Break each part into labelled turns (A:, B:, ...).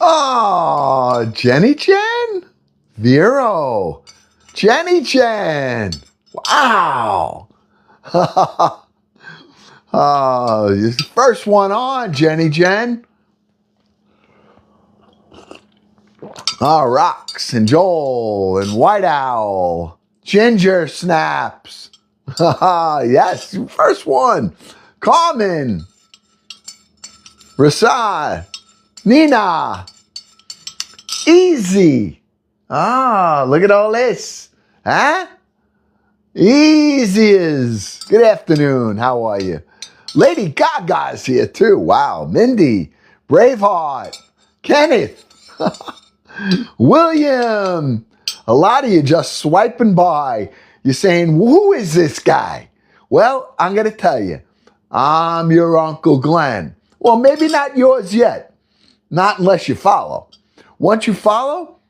A: Oh, Jenny Chen? Vero. Jenny Chen. Wow. Oh, this is the first one on, Jenny Jen. Rox and Joel and White Owl. Ginger Snaps. Yes, first one. Carmen. Rasad. Nina. Easy. Look at all this. Huh? Easy is. Good afternoon. How are you? Lady Gaga's here too. Wow. Mindy. Braveheart. Kenneth. William. A lot of you just swiping by. You're saying, who is this guy? Well, I'm going to tell you. I'm your Uncle Glenn. Well, maybe not yours yet. Not unless you follow. Once you follow,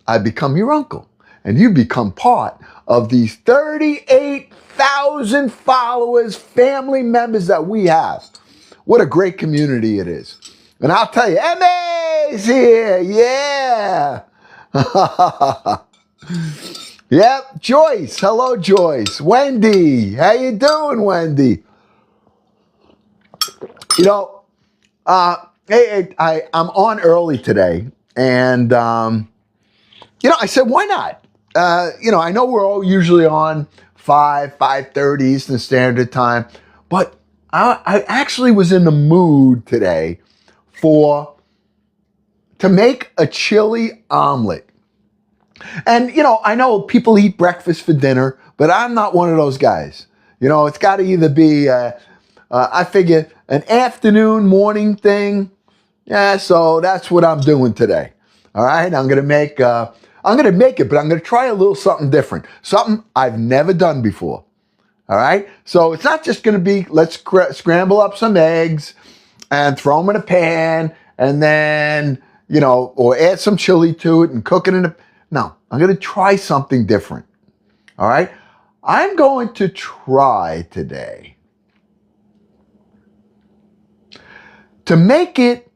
A: I become your uncle. And you become part of these 38,000 followers, family members that we have. What a great community it is. And I'll tell you, Emmy's here. Yeah. Yep. Joyce. Hello, Joyce. Wendy. How you doing, Wendy? You know, I'm on early today. And, I said, why not? I know we're all usually on 5:30 Eastern Standard Time, but I actually was in the mood today to make a chili omelet. And, I know people eat breakfast for dinner, but I'm not one of those guys. It's got to either be, I figure, an afternoon, morning thing. Yeah, so that's what I'm doing today. All right, I'm going to make it, but I'm going to try a little something different. Something I've never done before. All right, so it's not just going to be, let's scramble up some eggs and throw them in a pan and then, or add some chili to it and cook it no, I'm going to try something different. All right, I'm going to try today to make it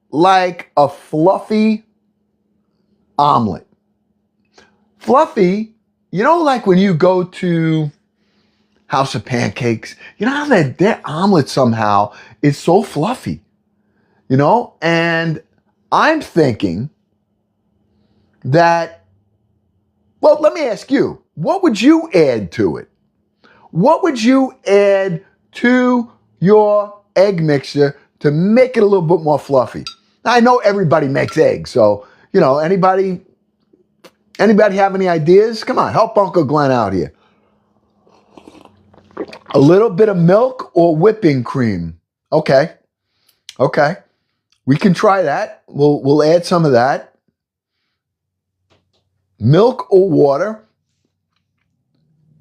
A: like a fluffy omelet. Fluffy, like when you go to House of Pancakes, how their omelet somehow is so fluffy, and I'm thinking that, well, let me ask you, what would you add to it? What would you add to your egg mixture to make it a little bit more fluffy? Now, I know everybody makes eggs, so, anybody have any ideas? Come on, help Uncle Glenn out here. A little bit of milk or whipping cream. Okay. We can try that. We'll add some of that. Milk or water.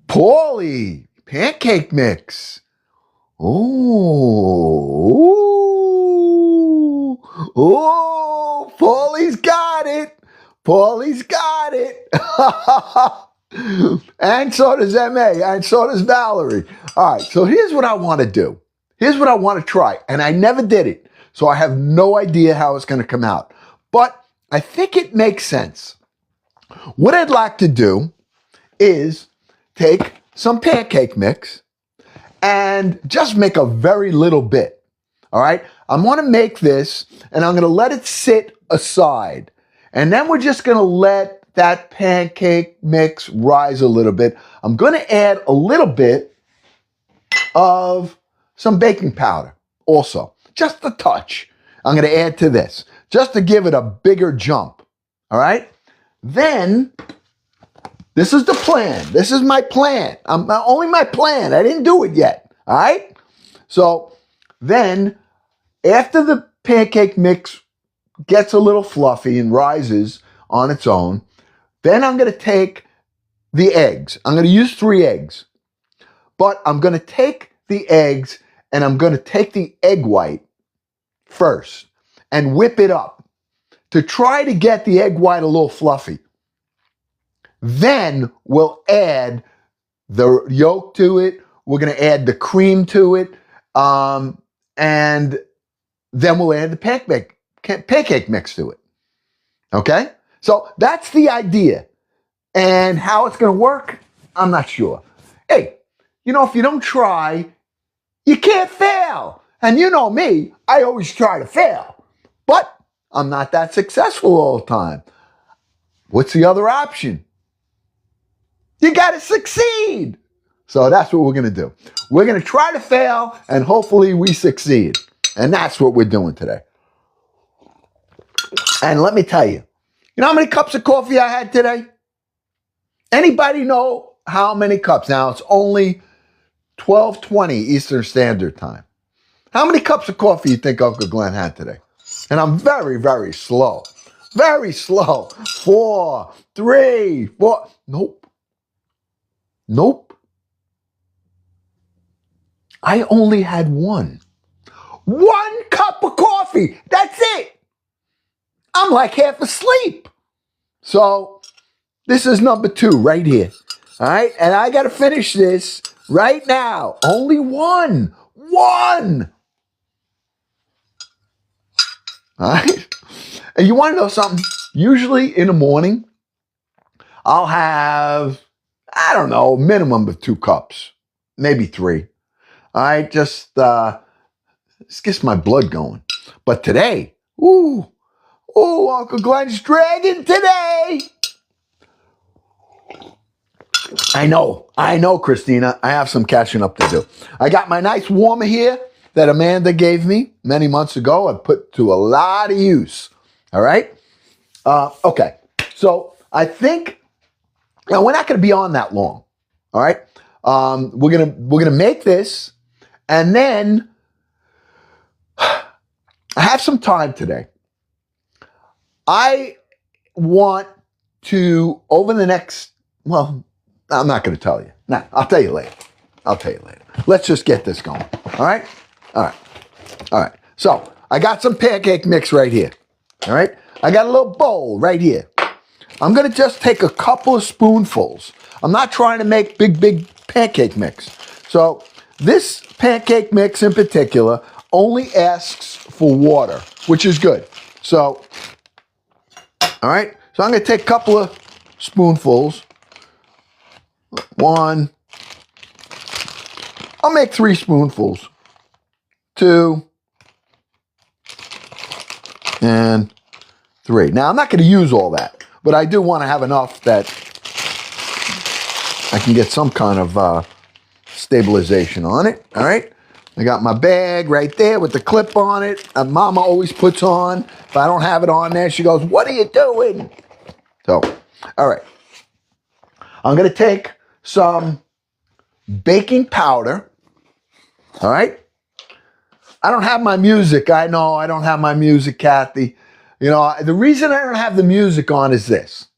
A: Paulie, pancake mix. Paulie's got it. And so does M.A. and so does Valerie. All right, so here's what I want to do. Here's what I want to try. And I never did it, so I have no idea how it's going to come out. But I think it makes sense. What I'd like to do is take some pancake mix and just make a very little bit. All right, I'm going to make this and I'm going to let it sit aside. And then we're just going to let that pancake mix rise a little bit. I'm going to add a little bit of some baking powder also, just a touch. I'm going to add to this just to give it a bigger jump. All right. Then this is the plan. This is my plan. Only my plan. I didn't do it yet. All right. So then after the pancake mix gets a little fluffy and rises on its own, then I'm going to take the eggs. I'm going to use 3 eggs. But I'm going to take the eggs and I'm going to take the egg white first and whip it up to try to get the egg white a little fluffy. Then we'll add the yolk to it. We're going to add the cream to it. And then we'll add the pancake mix to it. Okay? So that's the idea. And how it's going to work, I'm not sure. Hey, if you don't try, you can't fail. And you know me, I always try to fail. But I'm not that successful all the time. What's the other option? You got to succeed. So that's what we're going to do. We're going to try to fail, and hopefully we succeed. And that's what we're doing today. And let me tell you, how many cups of coffee I had today? Anybody know how many cups? Now, it's only 12:20 Eastern Standard Time. How many cups of coffee you think Uncle Glenn had today? And I'm very, very slow. Very slow. 4, 3, 4. Nope. I only had one. 1 cup of coffee. That's it. I'm like half asleep. So this is number 2 right here. All right. And I got to finish this right now. Only one. All right. And you want to know something? Usually in the morning, I'll have, I don't know, a minimum of 2 cups, maybe 3. All right. Just gets my blood going. But today, Uncle Glenn's dragging today. I know, Christina. I have some catching up to do. I got my nice warmer here that Amanda gave me many months ago. I put to a lot of use. All right? Okay. So I think, now we're not going to be on that long. All right? We're gonna make this, and then I have some time today. I want to, over the next, well, I'm not going to tell you. No, I'll tell you later. Let's just get this going. All right? All right. So I got some pancake mix right here. All right? I got a little bowl right here. I'm going to just take a couple of spoonfuls. I'm not trying to make big pancake mix. So this pancake mix in particular only asks for water, which is good. So, all right? So I'm going to take a couple of spoonfuls. 1. I'll make 3 spoonfuls. 2. And 3. Now, I'm not going to use all that, but I do want to have enough that I can get some kind of stabilization on it. All right? I got my bag right there with the clip on it. Mama always puts on. If I don't have it on there, she goes, "What are you doing?" So, all right. I'm going to take some baking powder. All right. I don't have my music. I know I don't have my music, Kathy. The reason I don't have the music on is this.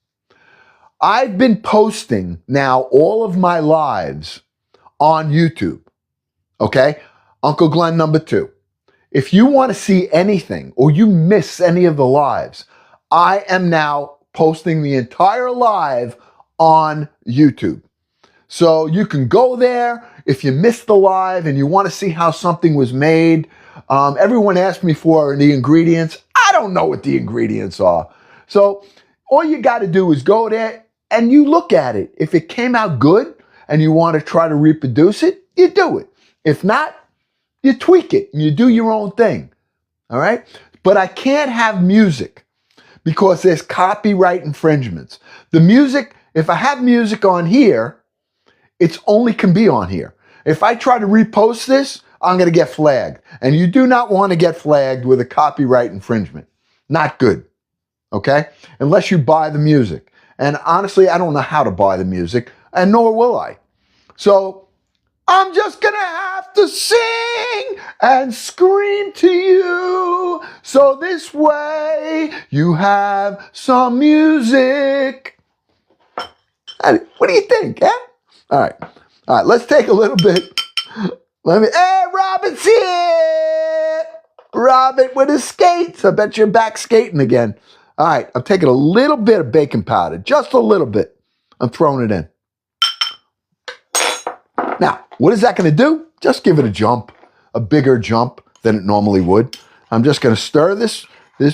A: I've been posting now all of my lives on YouTube. Okay. Uncle Glenn number 2. If you want to see anything or you miss any of the lives, I am now posting the entire live on YouTube. So you can go there if you missed the live and you want to see how something was made. Everyone asked me for the ingredients. I don't know what the ingredients are. So all you got to do is go there and you look at it. If it came out good and you want to try to reproduce it, you do it. If not, you tweak it and you do your own thing. All right? But I can't have music because there's copyright infringements. The music, if I have music on here, it's only can be on here. If I try to repost this, I'm going to get flagged. And you do not want to get flagged with a copyright infringement. Not good. Okay? Unless you buy the music. And honestly, I don't know how to buy the music, and nor will I. So I'm just going to have to sing and scream to you. So this way you have some music. What do you think, eh? All right, let's take a little bit. Hey, Robin's here! Robin with his skates. I bet you're back skating again. All right, I'm taking a little bit of baking powder, just a little bit. I'm throwing it in. Now, what is that going to do? Just give it a jump, a bigger jump than it normally would. I'm just going to stir this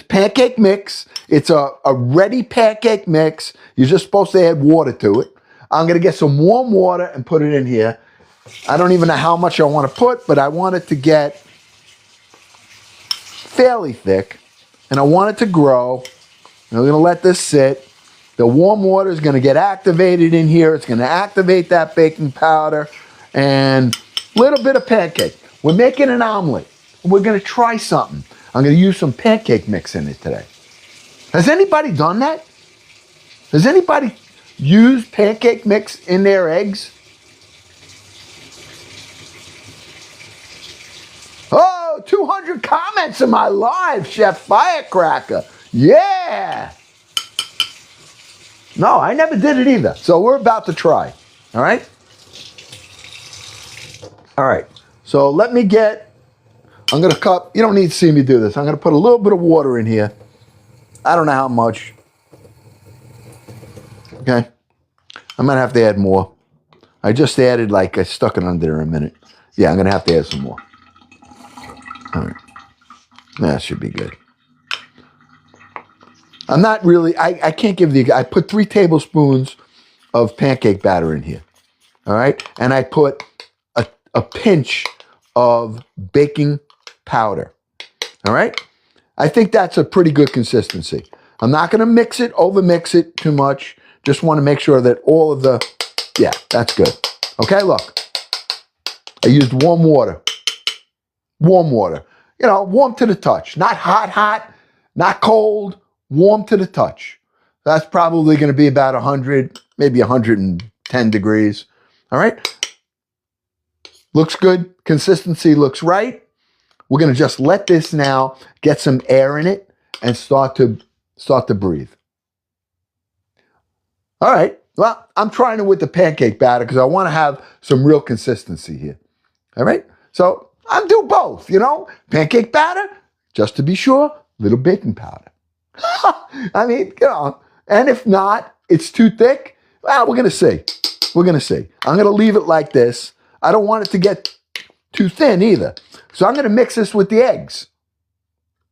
A: pancake mix. It's a ready pancake mix. You're just supposed to add water to it. I'm going to get some warm water and put it in here. I don't even know how much I want to put, but I want it to get fairly thick, and I want it to grow. And we're going to let this sit. The warm water is going to get activated in here. It's going to activate that baking powder and a little bit of pancake. We're making an omelet. We're going to try something. I'm going to use some pancake mix in it today. Has anybody done that? Has anybody used pancake mix in their eggs? Oh, 200 comments in my live, Chef Firecracker. Yeah. No, I never did it either. So we're about to try. All right? All right. So let me get, I'm going to cut, you don't need to see me do this. I'm going to put a little bit of water in here. I don't know how much. Okay. I'm going to have to add more. I just added, like, I stuck it under there a minute. Yeah, I'm going to have to add some more. All right. That should be good. I'm not really, I can't give the, I put 3 tablespoons of pancake batter in here. All right. And I put a pinch of baking powder. All right. I think that's a pretty good consistency. I'm not going to mix it, over mix it too much. Just want to make sure that all of the, yeah, that's good. Okay, look. I used warm water. Warm water. You know, warm to the touch. Not hot, not cold, warm to the touch. That's probably going to be about 100, maybe 110 degrees. All right. Looks good. Consistency looks right. We're going to just let this now get some air in it and start to breathe. All right. Well, I'm trying it with the pancake batter because I want to have some real consistency here. All right. So I'll do both, you know, pancake batter, just to be sure, little baking powder. I mean, you know, and if not, it's too thick. Well, we're going to see. We're going to see. I'm going to leave it like this. I don't want it to get too thin either. So I'm going to mix this with the eggs.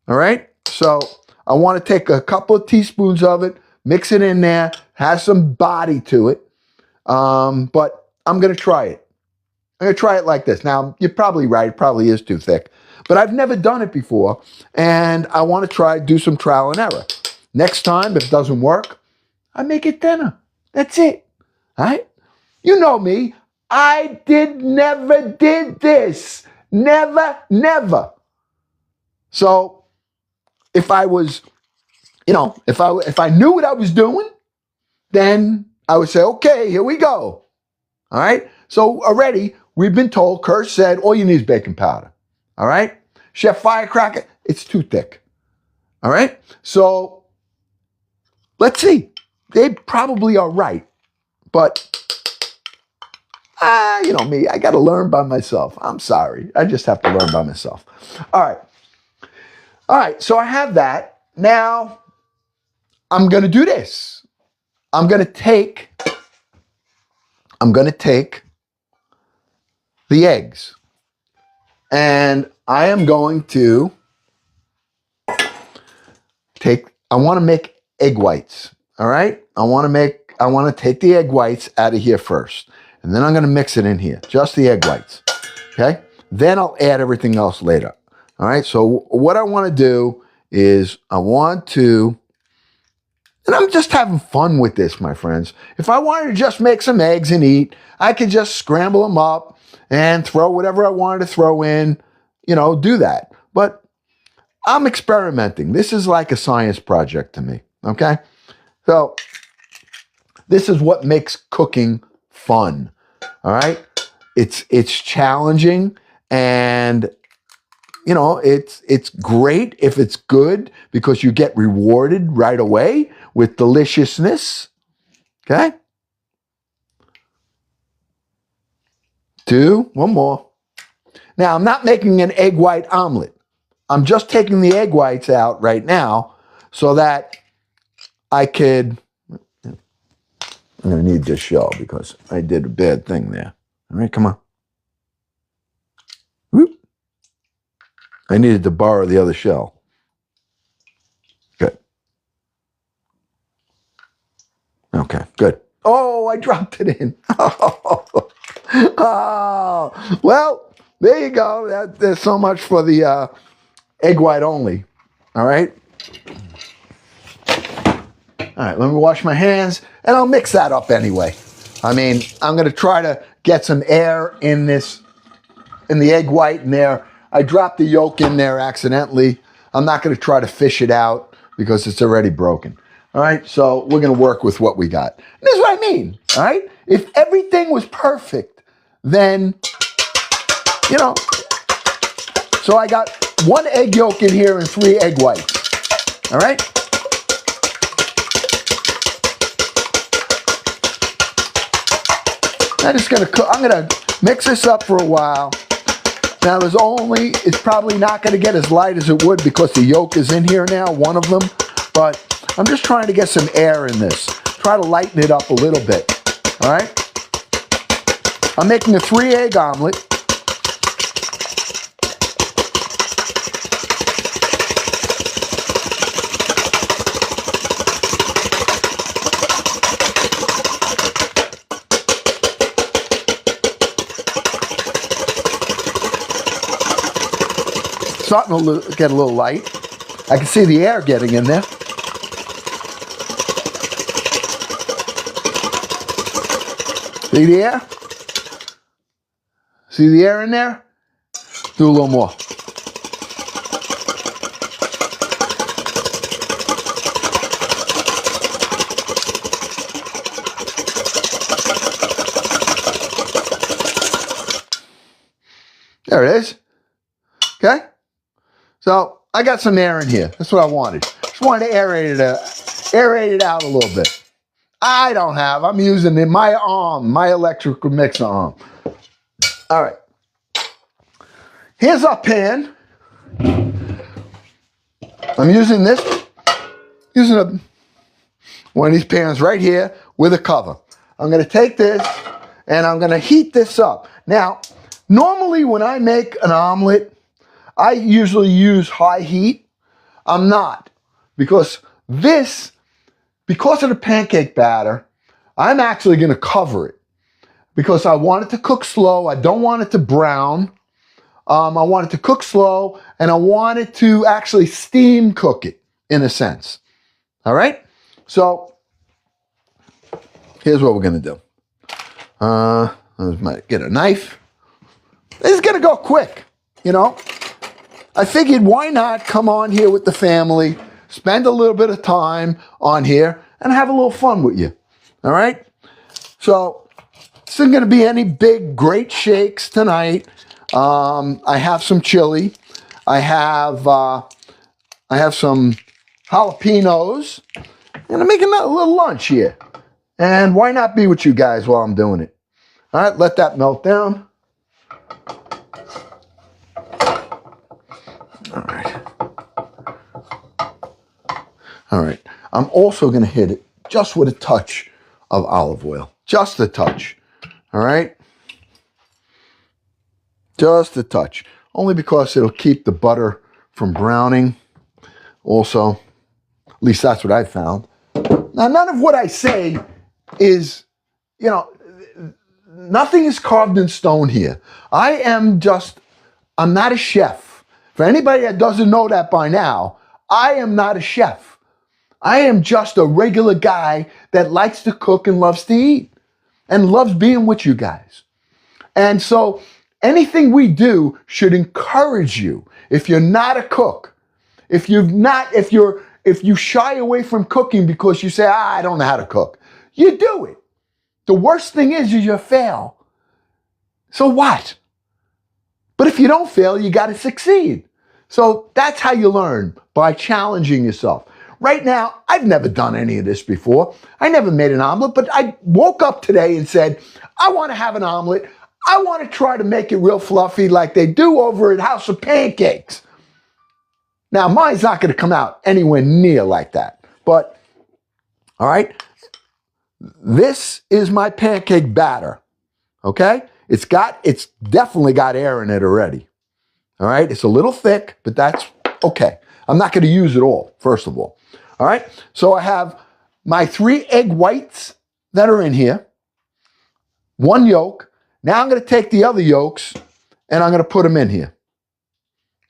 A: All right. So I want to take a couple of teaspoons of it, mix it in there, has some body to it. But I'm going to try it. I'm going to try it like this. Now, you're probably right. It probably is too thick. But I've never done it before. And I want to do some trial and error. Next time, if it doesn't work, I make it thinner. That's it. All right? You know me. I never did this. Never. So if I was, you know, if I knew what I was doing, then I would say, okay, here we go. All right. So already we've been told, Kurt said, all you need is baking powder. All right. Chef Firecracker, it's too thick. All right. So let's see. They probably are right. But you know me, I got to learn by myself. I'm sorry. I just have to learn by myself. All right. All right. So I have that. Now I'm going to do this. I'm going to take the eggs and I am going to I want to make egg whites. All right. I want to take the egg whites out of here first. And then I'm going to mix it in here, just the egg whites, okay? Then I'll add everything else later, all right? So what I want to do is and I'm just having fun with this, my friends. If I wanted to just make some eggs and eat, I could just scramble them up and throw whatever I wanted to throw in, you know, do that. But I'm experimenting. This is like a science project to me, okay? So this is what makes cooking fun. All right. It's challenging and you know, it's great if it's good because you get rewarded right away with deliciousness. Okay. 2, one more. Now I'm not making an egg white omelet. I'm just taking the egg whites out right now so that I could, I'm going to need this shell because I did a bad thing there. All right, come on. Whoop. I needed to borrow the other shell. Good. Okay, good. Oh, I dropped it in. Oh, well, there you go. There's so much for the egg white only. All right. All right, let me wash my hands, and I'll mix that up anyway. I mean, I'm going to try to get some air in this, in the egg white in there. I dropped the yolk in there accidentally. I'm not going to try to fish it out because it's already broken. All right, so we're going to work with what we got. This is what I mean, all right? If everything was perfect, then, you know, so I got 1 egg yolk in here and 3 egg whites, all right? I'm gonna mix this up for a while. Now it's probably not gonna get as light as it would because the yolk is in here now, one of them, but I'm just trying to get some air in this. Try to lighten it up a little bit, all right? I'm making a 3-egg omelet. Starting to get a little light. I can see the air getting in there. See the air? See the air in there? Do a little more. There it is. Okay? So I got some air in here. That's what I wanted. Just wanted to aerate it out a little bit. I'm using my arm, my electrical mixer arm. All right. Here's our pan. I'm using one of these pans right here with a cover. I'm going to take this and I'm going to heat this up. Now, normally when I make an omelet, I usually use high heat. I'm not, because of the pancake batter, I'm actually going to cover it because I want it to cook slow. I don't want it to brown. I want it to cook slow, and I want it to actually steam cook it in a sense. All right? So here's what we're going to do. Let's get a knife. This is going to go quick, you know. I figured why not come on here with the family, spend a little bit of time on here, and have a little fun with you. All right? So this isn't going to be any big, great shakes tonight. I have some chili. I have some jalapenos. I'm going to make a little lunch here. And why not be with you guys while I'm doing it? All right, let that melt down. All right, I'm also going to hit it just with a touch of olive oil. Just a touch, all right? Just a touch. Only because it'll keep the butter from browning. Also, at least that's what I found. Now, none of what I say is, you know, nothing is carved in stone here. I'm not a chef. For anybody that doesn't know that by now, I am not a chef. I am just a regular guy that likes to cook and loves to eat and loves being with you guys. And so anything we do should encourage you. If you're not a cook, if you shy away from cooking because you say, I don't know how to cook, you do it. The worst thing is you fail. So what? But if you don't fail, you got to succeed. So that's how you learn, by challenging yourself. Right now, I've never done any of this before. I never made an omelet, but I woke up today and said, I want to have an omelet. I want to try to make it real fluffy like they do over at House of Pancakes. Now, mine's not going to come out anywhere near like that. But, all right, this is my pancake batter, okay? It's definitely got air in it already. All right, it's a little thick, but that's okay. I'm not going to use it all, first of all. All right, so I have my 3 egg whites that are in here, 1 yolk. Now I'm going to take the other yolks and I'm going to put them in here.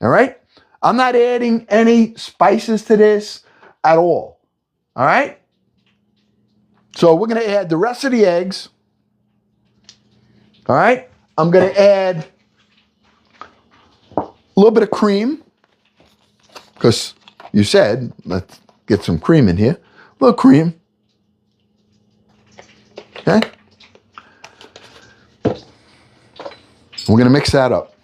A: All right, I'm not adding any spices to this at all. All right, so we're going to add the rest of the eggs. All right, I'm going to add a little bit of cream, because you said, let's get some cream in here. A little cream. Okay. We're going to mix that up.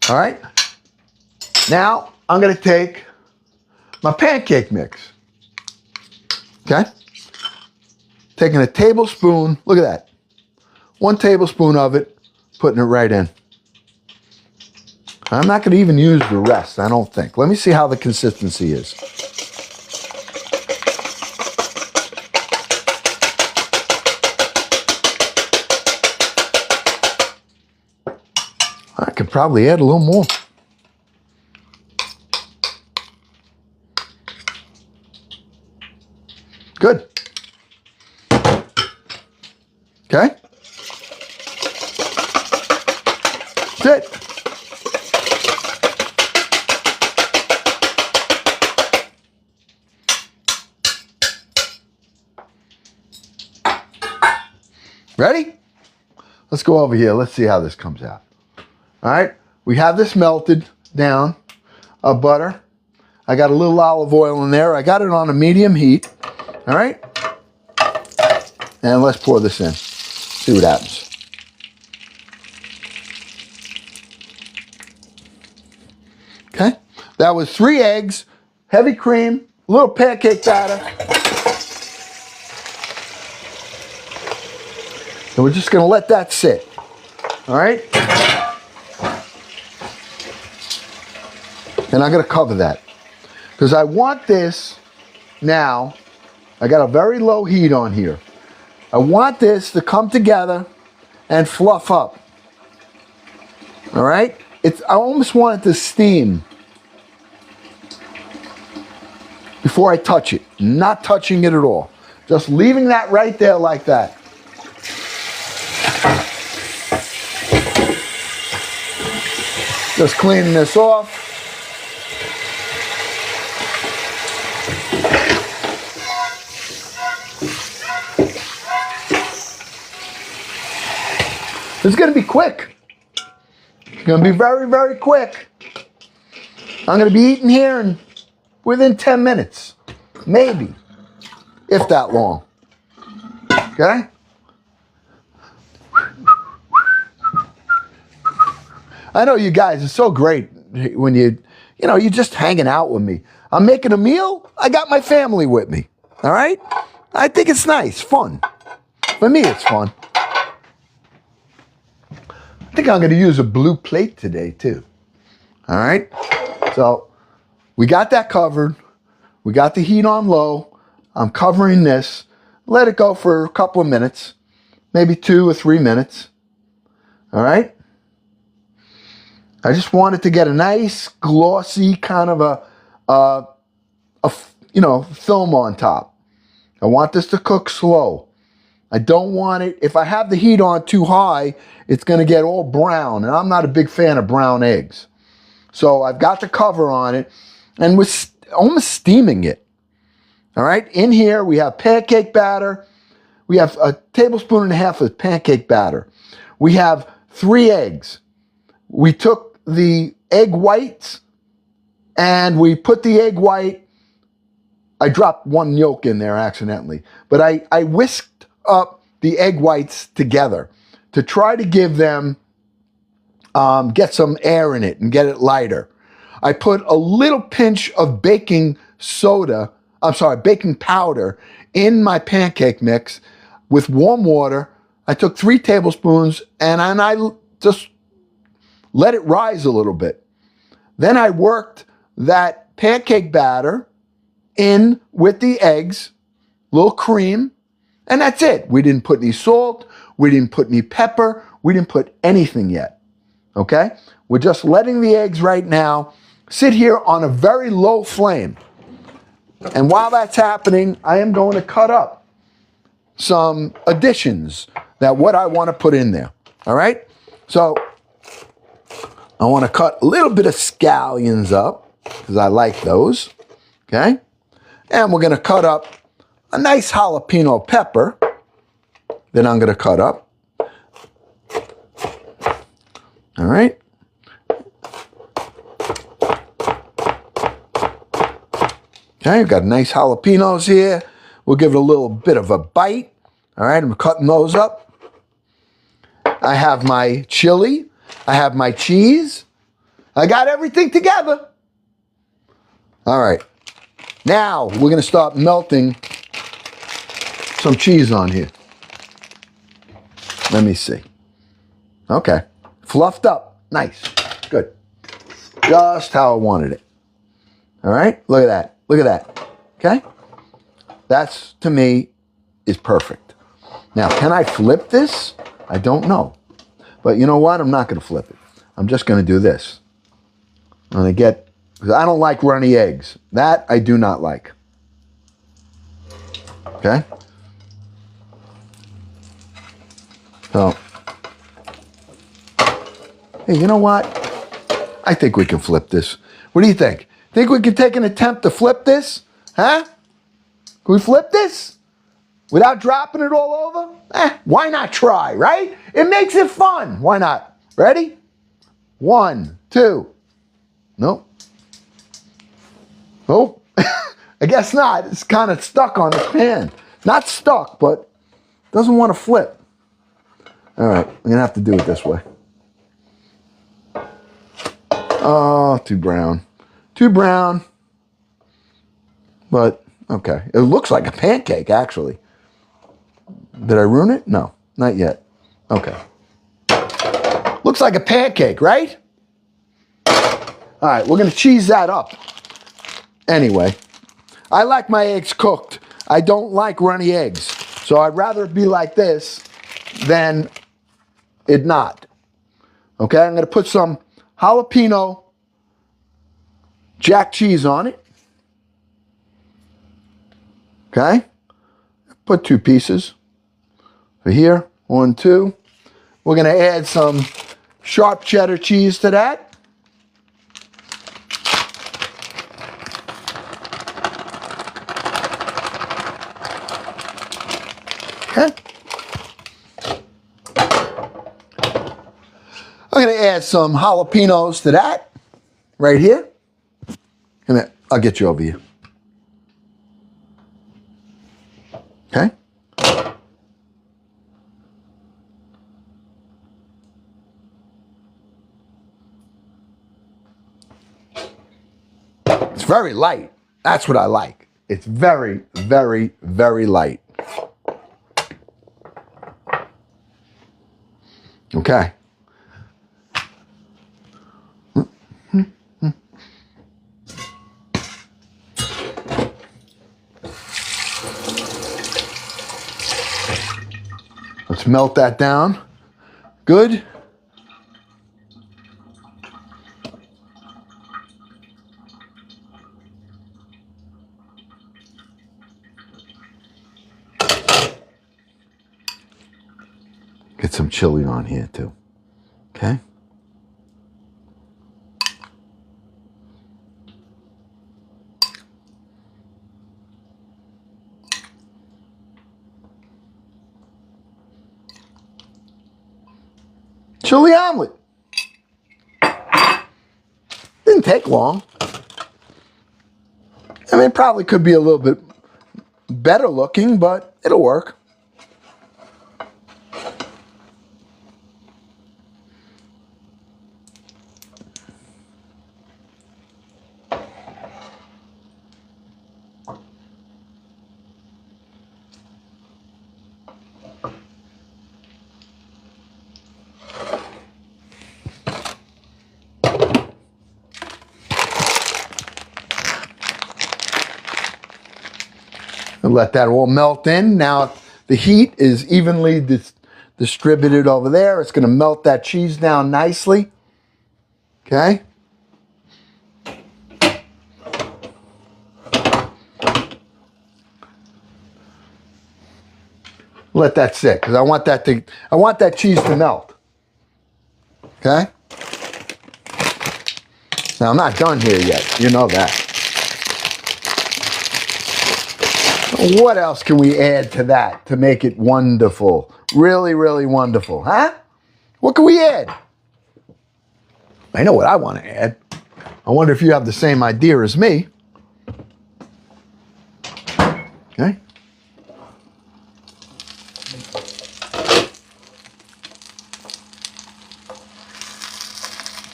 A: All right. Now I'm going to take my pancake mix. Okay. Taking a tablespoon, look at that. 1 tablespoon of it, putting it right in. I'm not going to even use the rest, I don't think. Let me see how the consistency is. I could probably add a little more. Good. Okay. That's it. Ready? Let's go over here. Let's see how this comes out. All right. We have this melted down of butter. I got a little olive oil in there. I got it on a medium heat. All right. And let's pour this in. See what happens. Okay. That was 3 eggs, heavy cream, a little pancake batter. And we're just going to let that sit. All right. And I'm going to cover that because I want this now. I got a very low heat on here. I want this to come together and fluff up. All right? I almost want it to steam before I touch it. Not touching it at all. Just leaving that right there like that. Just cleaning this off. It's going to be quick. It's going to be very, very quick. I'm going to be eating here within 10 minutes. Maybe. If that long. Okay? I know you guys, it's so great when you're just hanging out with me. I'm making a meal. I got my family with me. All right? I think it's nice, fun. For me, it's fun. I think I'm going to use a blue plate today, too. All right? So, we got that covered. We got the heat on low. I'm covering this. Let it go for a couple of minutes. Maybe 2 or 3 minutes. All right? I just want it to get a nice, glossy kind of a film on top. I want this to cook slow. I don't want it, if I have the heat on too high, it's going to get all brown. And I'm not a big fan of brown eggs. So I've got the cover on it and we're almost steaming it. All right. In here, we have pancake batter. We have 1.5 tablespoons of pancake batter. We have 3 eggs. We took the egg whites and we put the egg white. I dropped 1 yolk in there accidentally, but I whisked up the egg whites together to try to give them, get some air in it and get it lighter. I put a little pinch of baking powder in my pancake mix with warm water. I took 3 tablespoons and I just let it rise a little bit. Then I worked that pancake batter in with the eggs, little cream, and that's it. We didn't put any salt. We didn't put any pepper. We didn't put anything yet. Okay? We're just letting the eggs right now sit here on a very low flame. And while that's happening, I am going to cut up some additions that what I want to put in there. All right? So I want to cut a little bit of scallions up because I like those. Okay? And we're going to cut up a nice jalapeno pepper that I'm going to cut up. All right? Okay, we've got nice jalapenos here. We'll give it a little bit of a bite. All right, I'm cutting those up. I have my chili. I have my cheese. I got everything together. All right. Now, we're going to start melting some cheese on here. Let me see. Okay. Fluffed up. Nice. Good. Just how I wanted it. All right? Look at that. Look at that. Okay? That's, to me, is perfect. Now, can I flip this? I don't know. But you know what? I'm not going to flip it. I'm just going to do this. I'm going to get, because I don't like runny eggs. That I do not like. Okay? So, hey, you know what? I think we can flip this. What do you think? Think we can take an attempt to flip this? Huh? Can we flip this? Without dropping it all over? Why not try, right? It makes it fun. Why not? Ready? 1, 2. Nope. Nope. I guess not. It's kind of stuck on the pan. Not stuck, but doesn't want to flip. All right, I'm going to have to do it this way. Oh, too brown. Too brown. But, okay. It looks like a pancake, actually. Did I ruin it? No, not yet. Okay. Looks like a pancake, right? All right, we're going to cheese that up. Anyway, I like my eggs cooked. I don't like runny eggs. So I'd rather it be like this than it not. Okay, I'm going to put some jalapeno jack cheese on it. Okay, put 2 pieces for here. 1, 2. We're going to add some sharp cheddar cheese to that. Okay. I'm going to add some jalapenos to that right here. And I'll get you over here. Okay. It's very light. That's what I like. It's very, very, very light. Okay. Let's melt that down. Good. Get some chili on here too. Okay. Chili omelet. Didn't take long. I mean, it probably could be a little bit better looking, but it'll work. And let that all melt in. Now the heat is evenly distributed over there. It's going to melt that cheese down nicely. Okay. Let that sit, because I want that cheese to melt. Okay? Now I'm not done here yet. You know that. What else can we add to that to make it wonderful? Really, really wonderful, huh? What can we add? I know what I want to add. I wonder if you have the same idea as me. Okay.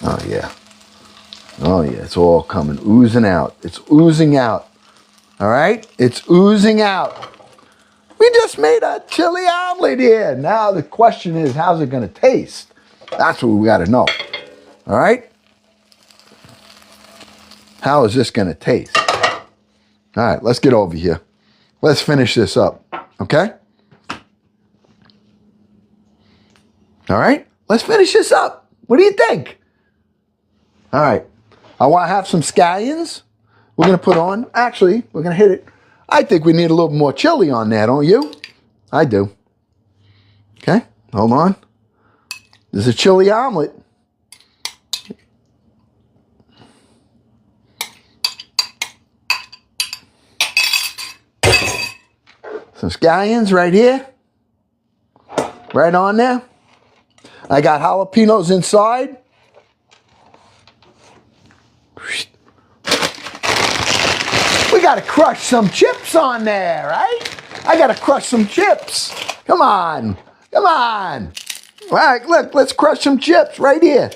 A: Oh, yeah. Oh, yeah. It's all coming, oozing out. It's oozing out. All right? It's oozing out. We just made a chili omelet here. Now the question is, how's it going to taste? That's what we got to know. All right? How is this going to taste? All right, let's get over here. Let's finish this up. Okay? All right? Let's finish this up. What do you think? All right. I want to have some scallions. We're going to put on. Actually, we're going to hit it. I think we need a little more chili on there, don't you? I do. Okay. Hold on. This is a chili omelet. Some scallions right here. Right on there. I got jalapenos inside. We got to crush some chips on there, right? I got to crush some chips. Come on. Come on. All right, look, let's crush some chips right here.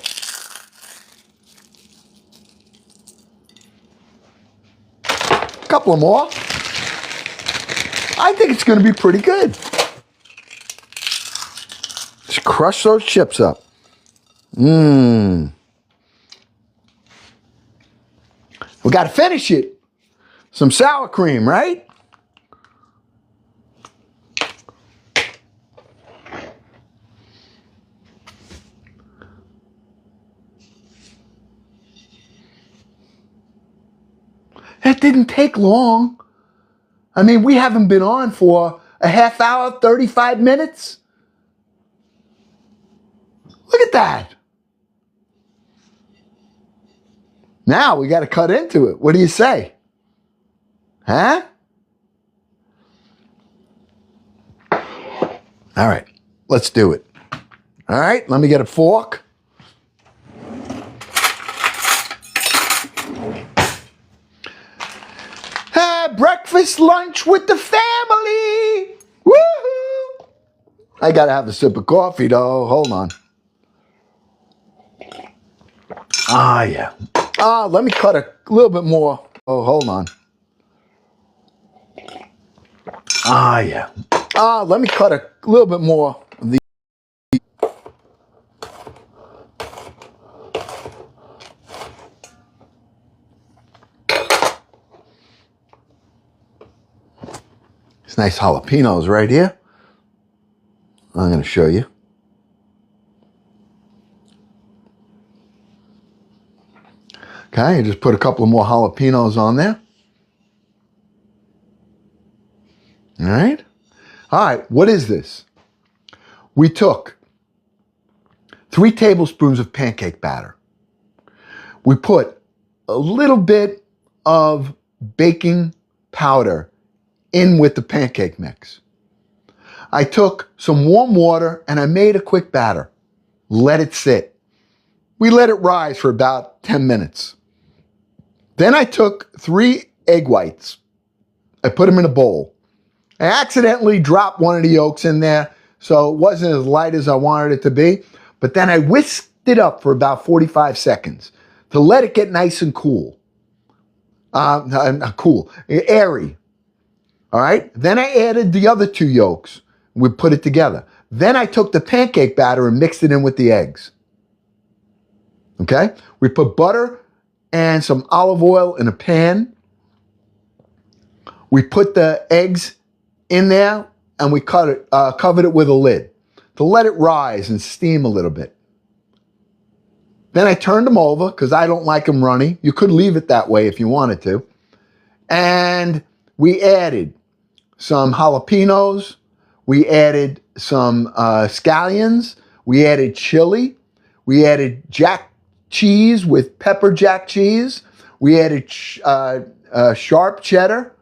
A: A couple more. I think it's going to be pretty good. Just crush those chips up. We got to finish it. Some sour cream, right? That didn't take long. I mean, we haven't been on for a half hour, 35 minutes. Look at that. Now we got to cut into it. What do you say? Huh? All right, let's do it. All right, let me get a fork. Breakfast, lunch with the family. Woohoo! I got to have a sip of coffee, though. Hold on. Ah, yeah. Let me cut a little bit more. Oh, hold on. Ah, yeah. Let me cut a little bit more of the. These nice jalapenos right here. I'm going to show you. Okay, you just put a couple of more jalapenos on there. All right. All right, what is this? We took 3 tablespoons of pancake batter. We put a little bit of baking powder in with the pancake mix. I took some warm water and I made a quick batter. Let it sit. We let it rise for about 10 minutes. Then I took 3 egg whites. I put them in a bowl. I accidentally dropped one of the yolks in there, so it wasn't as light as I wanted it to be. But then I whisked it up for about 45 seconds to let it get nice and cool. Not cool, airy. All right? Then I added the other 2 yolks. We put it together. Then I took the pancake batter and mixed it in with the eggs. Okay? We put butter and some olive oil in a pan. We put the eggs in there and we covered it with a lid to let it rise and steam a little bit. Then I turned them over because I don't like them runny. You could leave it that way if you wanted to. And we added some jalapenos. We added some scallions. We added chili. We added jack cheese with pepper jack cheese. We added sharp cheddar,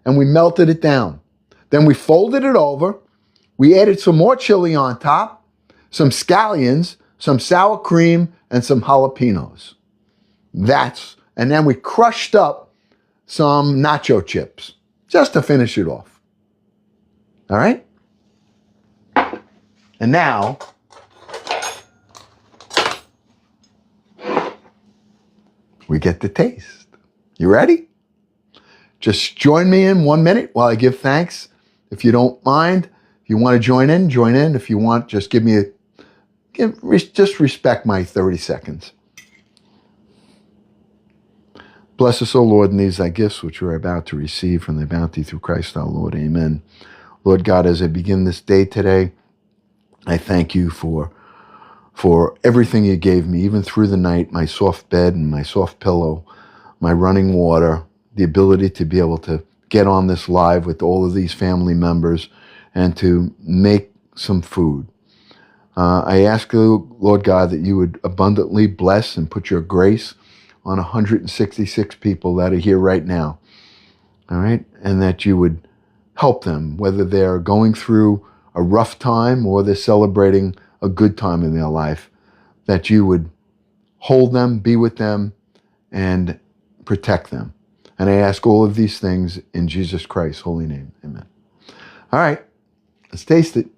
A: and we melted it down. Then we folded it over. We added some more chili on top, some scallions, some sour cream, and some jalapenos. And then we crushed up some nacho chips just to finish it off. All right? And now, we get the taste. You ready? Just join me in 1 minute while I give thanks. If you don't mind, if you want to join in, join in. If you want, just just respect my 30 seconds. Bless us, O Lord, in these thy gifts which we are about to receive from thy bounty through Christ our Lord. Amen. Lord God, as I begin this day today, I thank you for everything you gave me, even through the night, my soft bed and my soft pillow, my running water, the ability to be able to get on this live with all of these family members and to make some food. I ask you, Lord God, that you would abundantly bless and put your grace on 166 people that are here right now, all right? And that you would help them, whether they're going through a rough time or they're celebrating a good time in their life, that you would hold them, be with them, and protect them. And I ask all of these things in Jesus Christ's holy name. Amen. All right, let's taste it.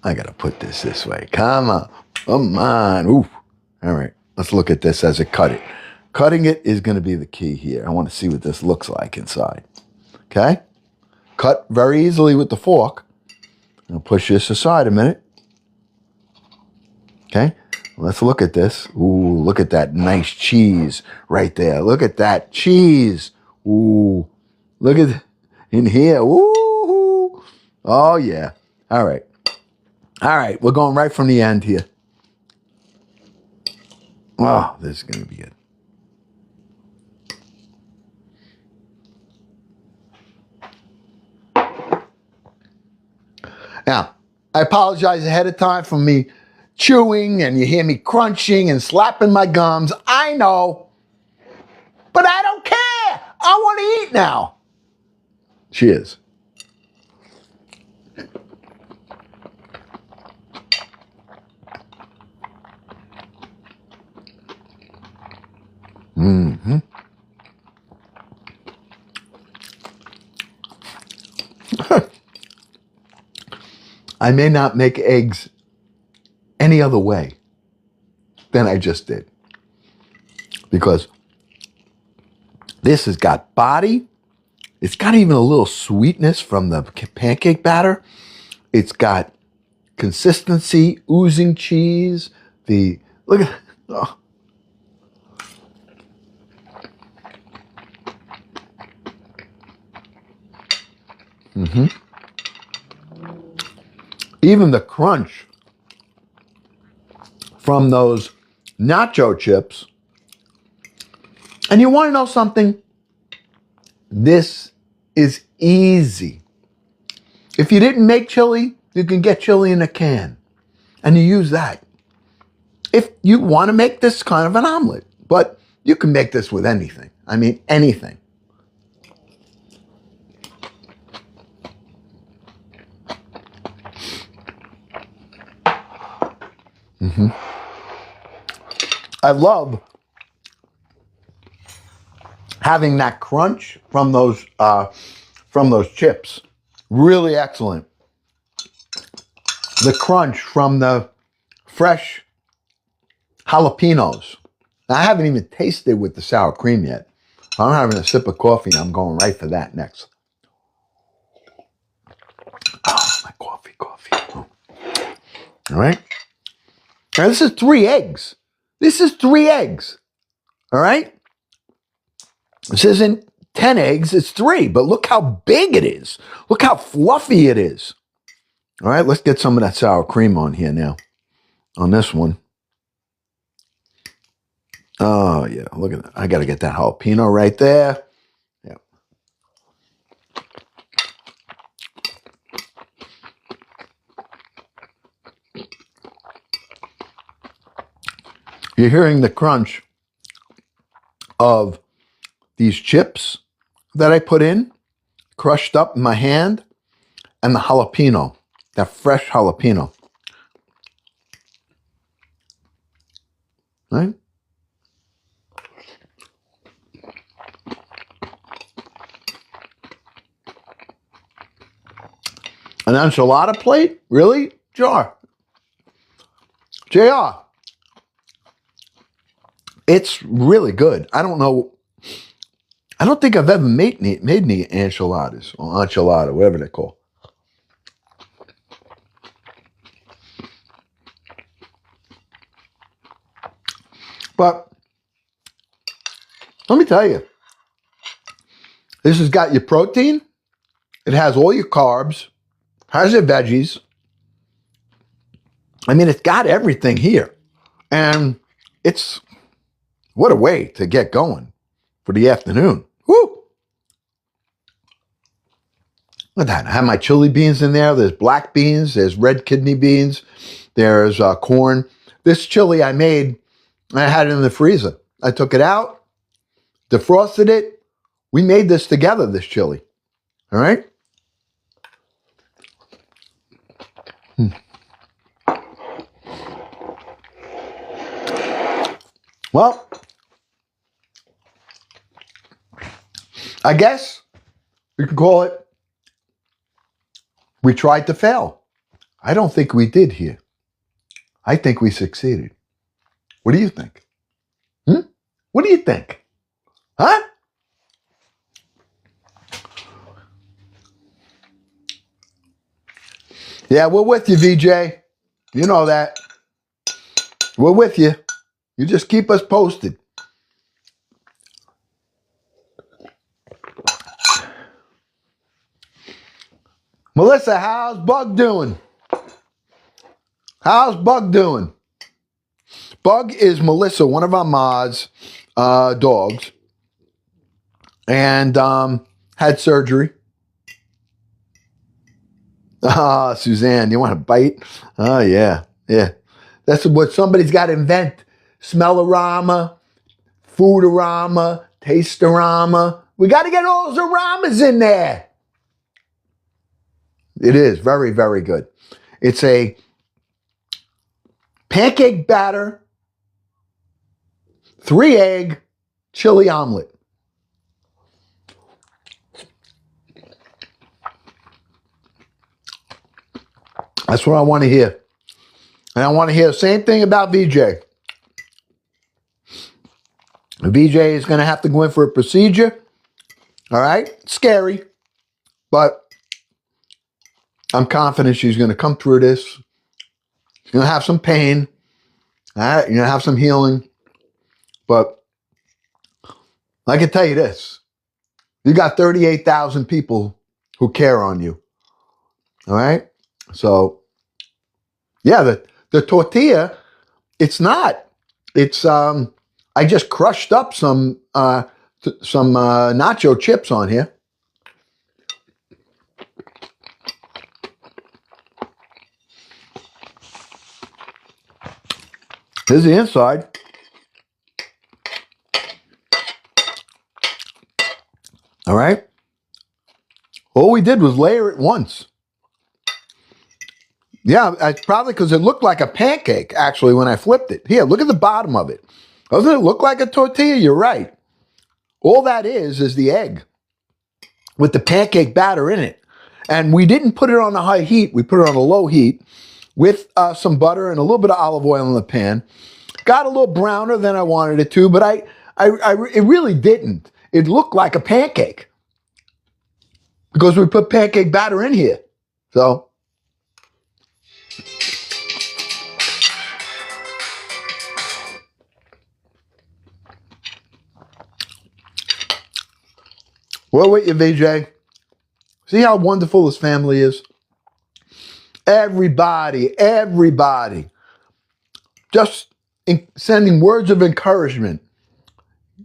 A: I got to put this way. Come on. Come on. Ooh. All right, let's look at this as I cut it. Cutting it is going to be the key here. I want to see what this looks like inside. Okay? Cut very easily with the fork. I'll push this aside a minute. Okay? Let's look at this. Ooh, look at that nice cheese right there. Look at that cheese. Ooh. Look at in here. Ooh. Oh, yeah. All right. All right. We're going right from the end here. Oh, this is going to be good. Now, I apologize ahead of time for me chewing and you hear me crunching and slapping my gums. I know. But I don't care. I want to eat now. Cheers. Mm-hmm. I may not make eggs any other way than I just did. Because this has got body. It's got even a little sweetness from the pancake batter. It's got consistency, oozing cheese. Look at, oh. Mm-hmm. Even the crunch from those nacho chips. And you want to know something? This is easy. If you didn't make chili, you can get chili in a can. And you use that. If you want to make this kind of an omelet. But you can make this with anything. I mean, anything. Mm-hmm. I love having that crunch from those chips. Really excellent. The crunch from the fresh jalapenos. Now, I haven't even tasted with the sour cream yet. I'm having a sip of coffee and I'm going right for that next. Oh, my coffee. Oh. All right. Now, this is 3 eggs. All right. This isn't 10 eggs, it's 3, but look how big it is. Look how fluffy it is. All right, let's get some of that sour cream on here now, on this one. Oh, yeah, look at that. I got to get that jalapeno right there. Yeah. You're hearing the crunch of these chips that I put in, crushed up in my hand, and the jalapeno, that fresh jalapeno. Right? An enchilada plate? Really? JR. It's really good. I don't know. I don't think I've ever made any enchiladas or enchilada, whatever they're called. But let me tell you, this has got your protein. It has all your carbs, has your veggies. I mean, it's got everything here. And it's, what a way to get going for the afternoon. Woo! Look at that. I have my chili beans in there. There's black beans. There's red kidney beans. There's corn. This chili I made, I had it in the freezer. I took it out, defrosted it. We made this together, this chili. All right? Well, I guess we could call it, we tried to fail. I don't think we did here. I think we succeeded. What do you think? What do you think? Huh? Yeah, we're with you, VJ. You know that. We're with you. You just keep us posted. Melissa, how's Bug doing? How's Bug doing? Bug is Melissa, one of our mods' dogs, and had surgery. Ah, Suzanne, you want a bite? Oh, yeah. That's what somebody's got to invent. Smellorama, Foodorama, Tasterama. We got to get all those aramas in there. It is very, very good. It's a pancake batter, 3-egg chili omelet. That's what I want to hear. And I want to hear the same thing about VJ. VJ is going to have to go in for a procedure. All right? Scary. But I'm confident she's going to come through this. She's going to have some pain. All right? You're going to have some healing. But I can tell you this. You got 38,000 people who care on you. All right? So, yeah, the tortilla, it's not. It's, I just crushed up some nacho chips on here. Here's the inside. All right? All we did was layer it once. Yeah, it's probably because it looked like a pancake, actually, when I flipped it. Here, look at the bottom of it. Doesn't it look like a tortilla? You're right. All that is the egg with the pancake batter in it. And we didn't put it on a high heat. We put it on a low heat with some butter and a little bit of olive oil in the pan. Got a little browner than I wanted it to, but it really didn't. It looked like a pancake because we put pancake batter in here. So, Well, with you, VJ. See how wonderful this family is? Everybody, just sending words of encouragement,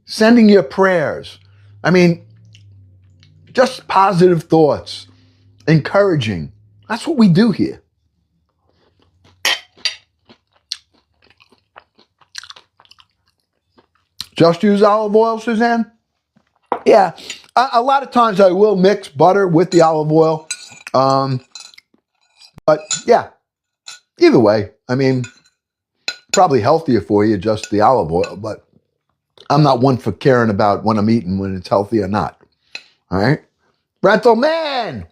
A: sending your prayers. I mean, just positive thoughts, encouraging. That's what we do here. Just use olive oil, Suzanne? Yeah, a lot of times I will mix butter with the olive oil. But yeah, either way, I mean, probably healthier for you, just the olive oil, but I'm not one for caring about what I'm eating when it's healthy or not. All right? Rental man!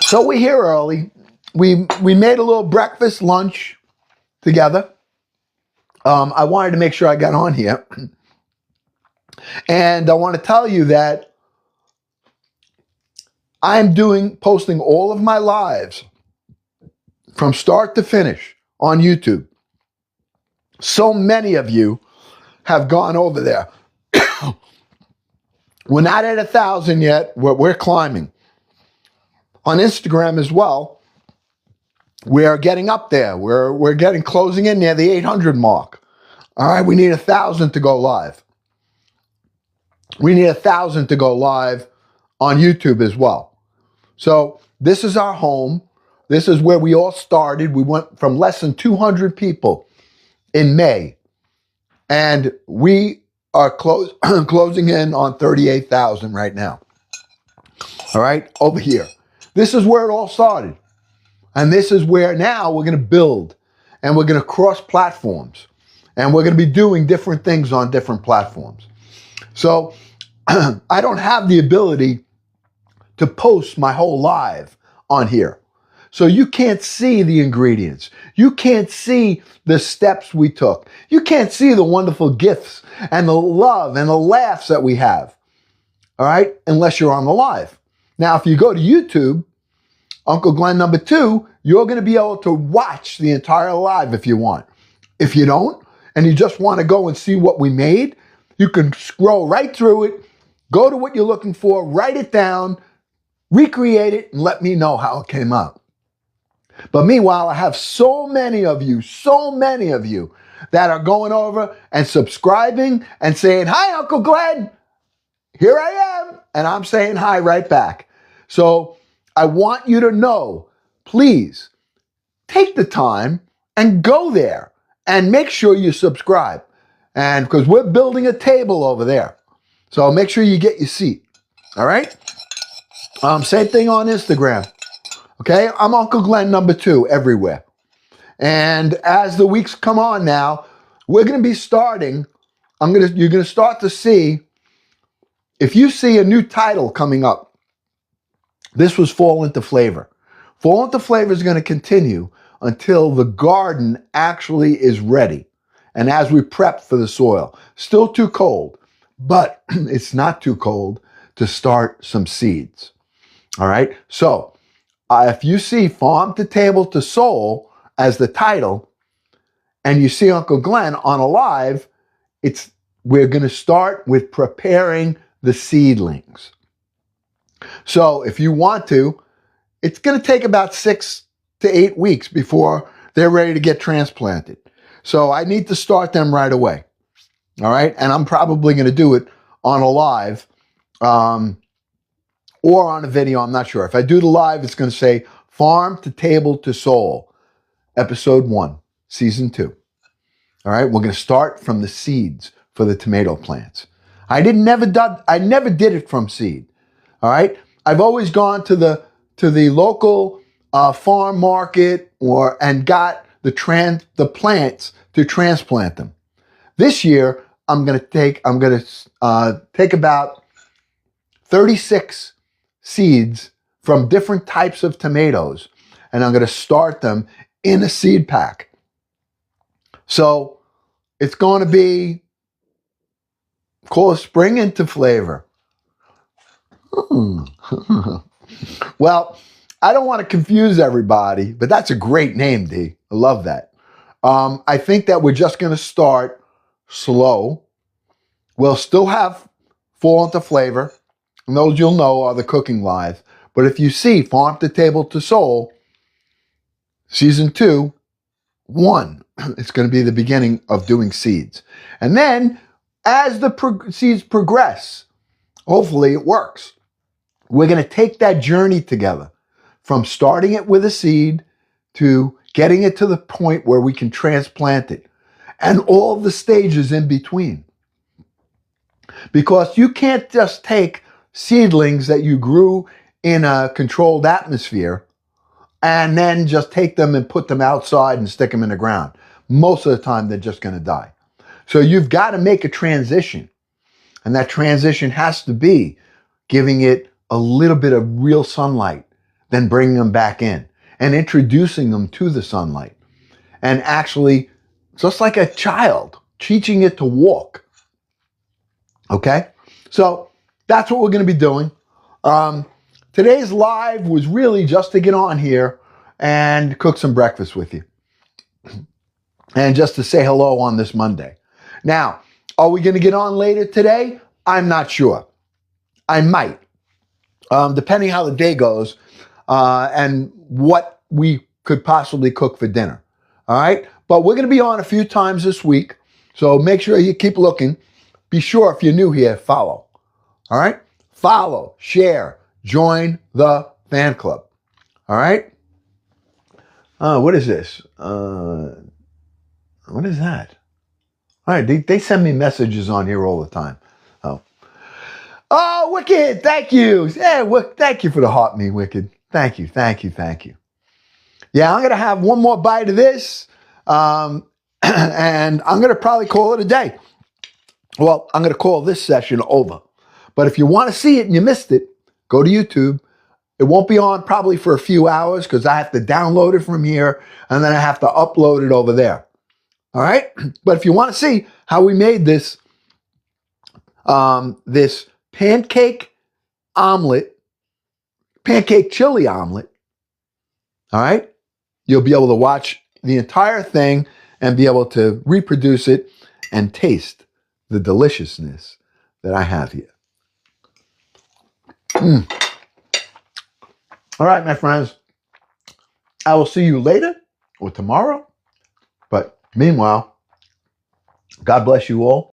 A: So we're here early. We made a little breakfast, lunch together. I wanted to make sure I got on here. And I want to tell you that I'm posting all of my lives from start to finish on YouTube. So many of you have gone over there. We're not at 1,000 yet. We're climbing. On Instagram as well, we are getting up there. We're getting closing in near the 800 mark. All right, we need 1,000 to go live. We need 1,000 to go live on YouTube as well. So this is our home. This is where we all started. We went from less than 200 people in May, and we are closing in on 38,000 right now. All right, over here. This is where it all started. And this is where now we're going to build, and we're going to cross platforms, and we're going to be doing different things on different platforms. So I don't have the ability to post my whole live on here. So you can't see the ingredients. You can't see the steps we took. You can't see the wonderful gifts and the love and the laughs that we have. All right? Unless you're on the live. Now, if you go to YouTube, Uncle Glenn number 2, you're going to be able to watch the entire live if you want. If you don't, and you just want to go and see what we made, you can scroll right through it, go to what you're looking for, write it down, recreate it, and let me know how it came out. But meanwhile, I have so many of you that are going over and subscribing and saying, "Hi, Uncle Glenn. Here I am." And I'm saying hi right back. So I want you to know, please take the time and go there and make sure you subscribe. And because we're building a table over there. So make sure you get your seat. All right? Same thing on Instagram. Okay? I'm Uncle Glenn number 2 everywhere. And as the weeks come on now, we're going to be starting. You're going to start to see, if you see a new title coming up, this was Fall Into Flavor. Fall Into Flavor is going to continue until the garden actually is ready. And as we prep for the soil. Still too cold, but it's not too cold to start some seeds. All right? So if you see Farm to Table to Soul as the title, and you see Uncle Glenn on a live, we're going to start with preparing the seedlings. So if you want to, it's going to take about 6 to 8 weeks before they're ready to get transplanted. So I need to start them right away. All right? And I'm probably going to do it on a live or on a video. I'm not sure. If I do the live, it's going to say Farm to Table to Soul, Episode 1, Season 2. All right? We're going to start from the seeds for the tomato plants. I never did it from seed. All right? I've always gone to the local farm market and got the plants to transplant them. This year, I'm going to take about 36 seeds from different types of tomatoes, and I'm going to start them in a seed pack. So it's going to be called Spring Into Flavor. Well, I don't want to confuse everybody, but that's a great name, D. I love that. I think that we're just going to start slow. We'll still have fall into flavor. And those you'll know are the cooking live. But if you see Farm to Table to Soul, season 2, 1, it's going to be the beginning of doing seeds. And then as the seeds progress, hopefully it works. We're going to take that journey together from starting it with a seed to getting it to the point where we can transplant it and all the stages in between. Because you can't just take seedlings that you grew in a controlled atmosphere and then just take them and put them outside and stick them in the ground. Most of the time, they're just going to die. So you've got to make a transition. And that transition has to be giving it a little bit of real sunlight, then bringing them back in and introducing them to the sunlight. And actually, just like a child, teaching it to walk. Okay? So that's what we're going to be doing. Today's live was really just to get on here and cook some breakfast with you. And just to say hello on this Monday. Now, are we going to get on later today? I'm not sure. I might. Depending how the day goes and what we could possibly cook for dinner. All right? But we're going to be on a few times this week. So make sure you keep looking. Be sure if you're new here, follow. All right? Follow, share, join the fan club. All right? What is this? What is that? All right, they send me messages on here all the time. Oh, Wicked, thank you. Yeah, thank you for the heart me, Wicked. Thank you. Yeah, I'm going to have one more bite of this, and I'm going to probably call it a day. Well, I'm going to call this session over. But if you want to see it and you missed it, go to YouTube. It won't be on probably for a few hours because I have to download it from here, and then I have to upload it over there. All right? But if you want to see how we made this, this pancake chili omelet, all right? You'll be able to watch the entire thing and be able to reproduce it and taste the deliciousness that I have here. All right, my friends. I will see you later or tomorrow. But meanwhile, God bless you all.